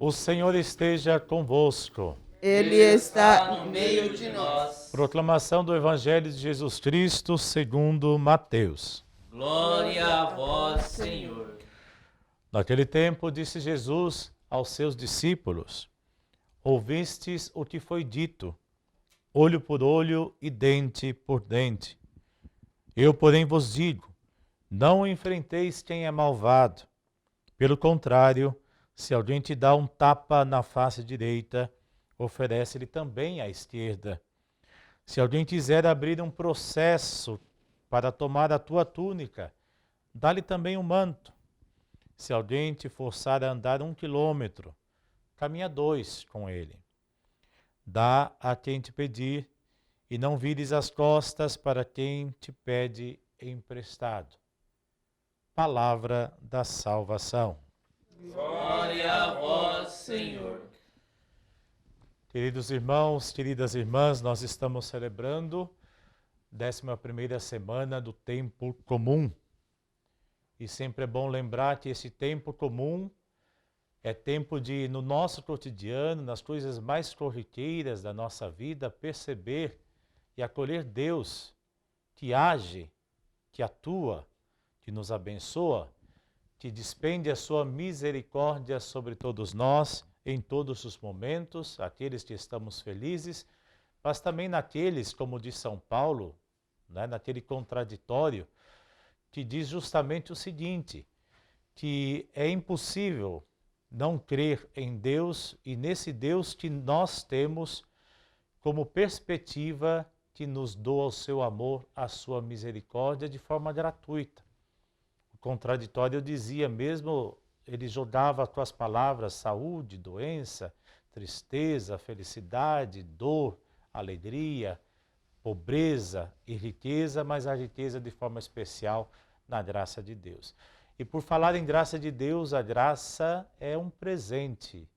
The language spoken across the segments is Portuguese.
O Senhor esteja convosco. Ele está no meio de nós. Proclamação do Evangelho de Jesus Cristo segundo Mateus. Glória a vós, Senhor. Naquele tempo disse Jesus aos seus discípulos: Ouvistes o que foi dito, olho por olho e dente por dente. Eu, porém, vos digo, não enfrenteis quem é malvado. Pelo contrário, se alguém te dá um tapa na face direita, oferece-lhe também a esquerda. Se alguém quiser abrir um processo para tomar a tua túnica, dá-lhe também um manto. Se alguém te forçar a andar 1 quilômetro, caminha 2 com ele. Dá a quem te pedir, e não vires as costas para quem te pede emprestado. Palavra da salvação. Glória a vós, Senhor. Queridos irmãos, queridas irmãs, nós estamos celebrando 11ª semana do tempo comum. E sempre é bom lembrar que esse tempo comum é tempo de, no nosso cotidiano, nas coisas mais corriqueiras da nossa vida, perceber e acolher Deus que age, que atua, que nos abençoa, que despende a sua misericórdia sobre todos nós, em todos os momentos, aqueles que estamos felizes, mas também naqueles, como diz São Paulo, naquele contraditório, que diz justamente o seguinte, que é impossível não crer em Deus e nesse Deus que nós temos como perspectiva que nos doa o seu amor, a sua misericórdia de forma gratuita. O contraditório dizia mesmo, ele jogava com as palavras saúde, doença, tristeza, felicidade, dor, alegria, pobreza e riqueza, mas a riqueza de forma especial na graça de Deus. E por falar em graça de Deus, a graça é um presente,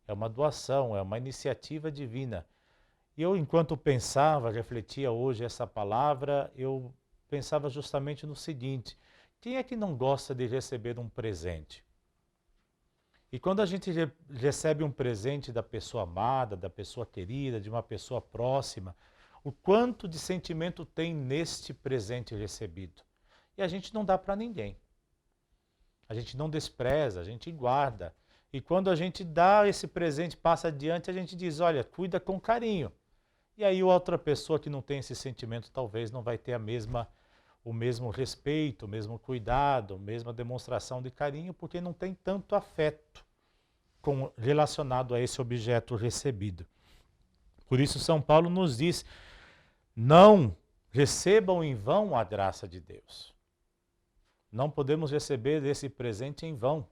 é uma doação, é uma iniciativa divina. E eu, enquanto pensava, refletia hoje essa palavra, eu pensava justamente no seguinte: quem é que não gosta de receber um presente? E quando a gente recebe um presente da pessoa amada, da pessoa querida, de uma pessoa próxima, o quanto de sentimento tem neste presente recebido? E a gente não dá para ninguém. A gente não despreza, a gente guarda. E quando a gente dá esse presente, passa adiante, a gente diz, olha, cuida com carinho. E aí outra pessoa que não tem esse sentimento talvez não vai ter o mesmo respeito, o mesmo cuidado, a mesma demonstração de carinho, porque não tem tanto afeto relacionado a esse objeto recebido. Por isso São Paulo nos diz, não recebam em vão a graça de Deus. Não podemos receber esse presente em vão.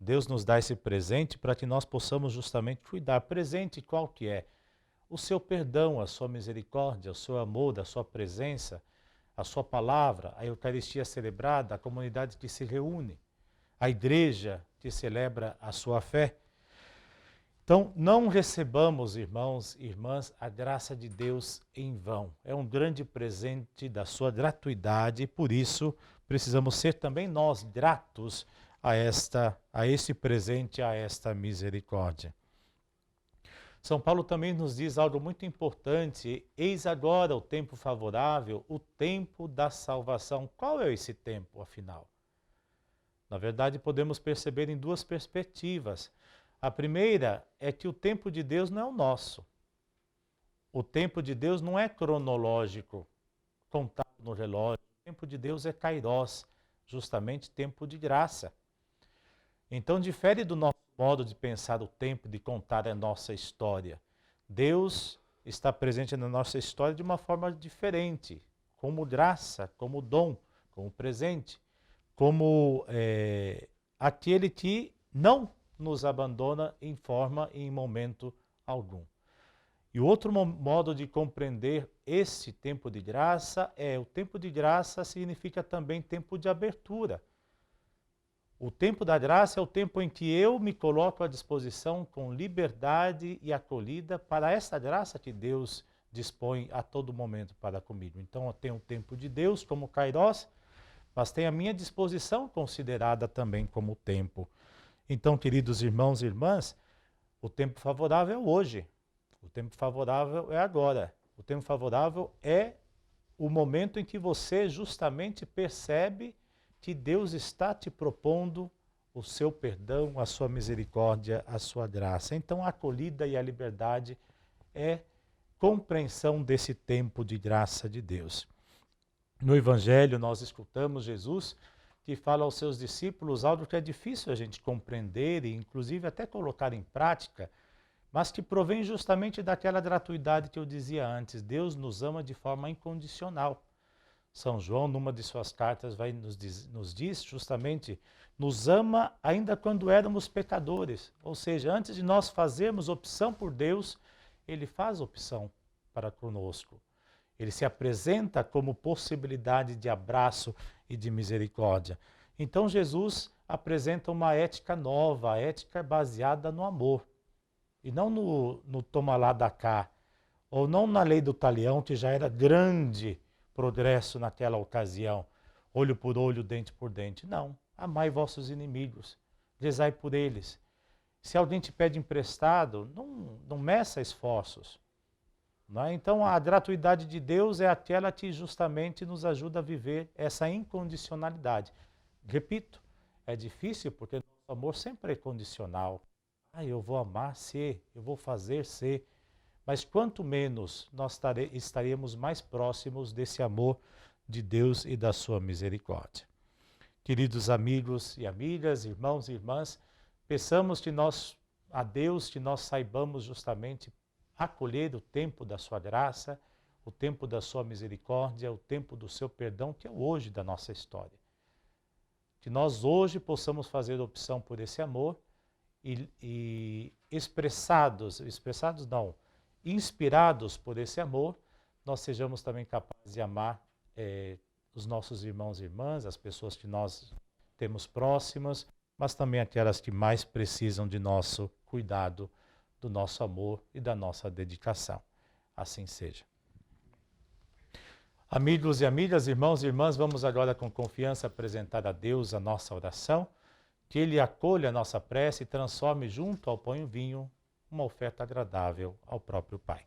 Deus nos dá esse presente para que nós possamos justamente cuidar. Presente qual que é? O seu perdão, a sua misericórdia, o seu amor, a sua presença, a sua palavra, a Eucaristia celebrada, a comunidade que se reúne, a igreja que celebra a sua fé. Então, não recebamos, irmãos e irmãs, a graça de Deus em vão. É um grande presente da sua gratuidade e, por isso, precisamos ser também nós gratos a esse presente, a esta misericórdia. São Paulo também nos diz algo muito importante. Eis agora o tempo favorável, o tempo da salvação. Qual é esse tempo, afinal? Na verdade, podemos perceber em duas perspectivas. A primeira é que o tempo de Deus não é o nosso. O tempo de Deus não é cronológico, contado no relógio. O tempo de Deus é kairos, justamente tempo de graça. Então, difere do nosso modo de pensar o tempo, de contar a nossa história. Deus está presente na nossa história de uma forma diferente, como graça, como dom, como presente, como aquele que não nos abandona em forma e em momento algum. E o outro modo de compreender esse tempo de graça o tempo de graça significa também tempo de abertura. O tempo da graça é o tempo em que eu me coloco à disposição com liberdade e acolhida para essa graça que Deus dispõe a todo momento para comigo. Então eu tenho o tempo de Deus como kairos, mas tem a minha disposição considerada também como tempo. Então, queridos irmãos e irmãs, o tempo favorável é hoje. O tempo favorável é agora. O tempo favorável é o momento em que você justamente percebe que Deus está te propondo o seu perdão, a sua misericórdia, a sua graça. Então a acolhida e a liberdade é compreensão desse tempo de graça de Deus. No Evangelho nós escutamos Jesus que fala aos seus discípulos algo que é difícil a gente compreender e inclusive até colocar em prática, mas que provém justamente daquela gratuidade que eu dizia antes. Deus nos ama de forma incondicional. São João, numa de suas cartas, nos diz justamente, nos ama ainda quando éramos pecadores. Ou seja, antes de nós fazermos opção por Deus, Ele faz opção para conosco. Ele se apresenta como possibilidade de abraço e de misericórdia. Então Jesus apresenta uma ética nova, a ética baseada no amor. E não no toma lá da cá, ou não na lei do talião, que já era grande progresso naquela ocasião, olho por olho, dente por dente. Não, amai vossos inimigos, rezai por eles. Se alguém te pede emprestado, não meça esforços. Não é? Então a gratuidade de Deus é aquela que justamente nos ajuda a viver essa incondicionalidade. Repito, é difícil porque nosso amor sempre é condicional. Eu vou amar se, eu vou fazer se. Mas quanto menos nós estaremos mais próximos desse amor de Deus e da sua misericórdia. Queridos amigos e amigas, irmãos e irmãs, peçamos a Deus que nós saibamos justamente acolher o tempo da sua graça, o tempo da sua misericórdia, o tempo do seu perdão, que é o hoje da nossa história. Que nós hoje possamos fazer opção por esse amor e inspirados por esse amor, nós sejamos também capazes de amar os nossos irmãos e irmãs, as pessoas que nós temos próximas, mas também aquelas que mais precisam de nosso cuidado, do nosso amor e da nossa dedicação. Assim seja. Amigos e amigas, irmãos e irmãs, vamos agora com confiança apresentar a Deus a nossa oração, que Ele acolha a nossa prece e transforme junto ao pão e vinho uma oferta agradável ao próprio Pai.